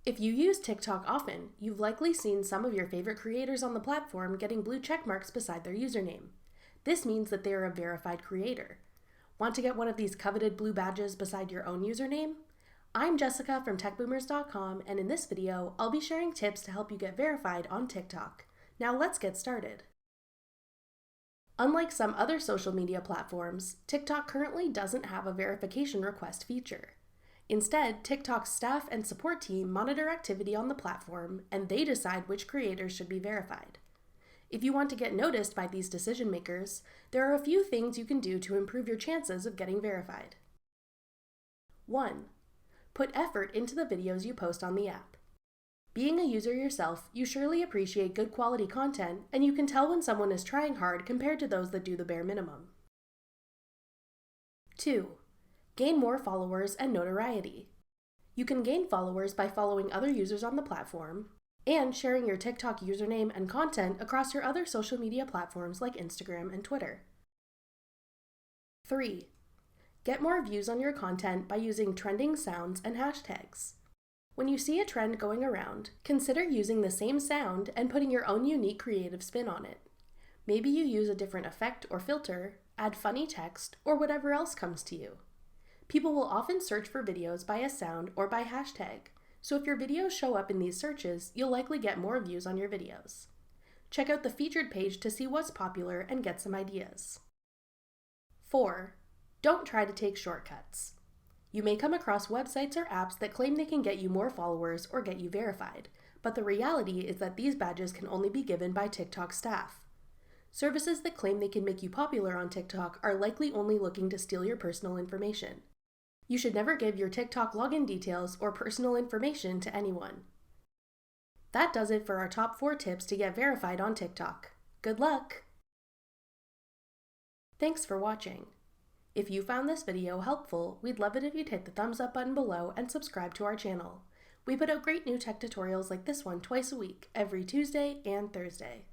If you use TikTok often, you've likely seen some of your favorite creators on the platform getting blue check marks beside their username. This means that they are a verified creator. Want to get one of these coveted blue badges beside your own username? I'm Jessica from techboomers.com, and in this video, I'll be sharing tips to help you get verified on TikTok. Now let's get started. Unlike some other social media platforms, TikTok currently doesn't have a verification request feature. Instead, TikTok's staff and support team monitor activity on the platform, and they decide which creators should be verified. If you want to get noticed by these decision makers, there are a few things you can do to improve your chances of getting verified. 1. Put effort into the videos you post on the app. Being a user yourself, you surely appreciate good quality content, and you can tell when someone is trying hard compared to those that do the bare minimum. 2. Gain more followers and notoriety. You can gain followers by following other users on the platform and sharing your TikTok username and content across your other social media platforms like Instagram and Twitter. 3. Get more views on your content by using trending sounds and hashtags. When you see a trend going around, consider using the same sound and putting your own unique creative spin on it. Maybe you use a different effect or filter, add funny text, or whatever else comes to you. People will often search for videos by a sound or by hashtag, so if your videos show up in these searches, you'll likely get more views on your videos. Check out the featured page to see what's popular and get some ideas. 4. Don't try to take shortcuts. You may come across websites or apps that claim they can get you more followers or get you verified, but the reality is that these badges can only be given by TikTok staff. Services that claim they can make you popular on TikTok are likely only looking to steal your personal information. You should never give your TikTok login details or personal information to anyone. That does it for our top 4 tips to get verified on TikTok. Good luck! Thanks for watching. If you found this video helpful, we'd love it if you'd hit the thumbs up button below and subscribe to our channel. We put out great new tech tutorials like this one twice a week, every Tuesday and Thursday.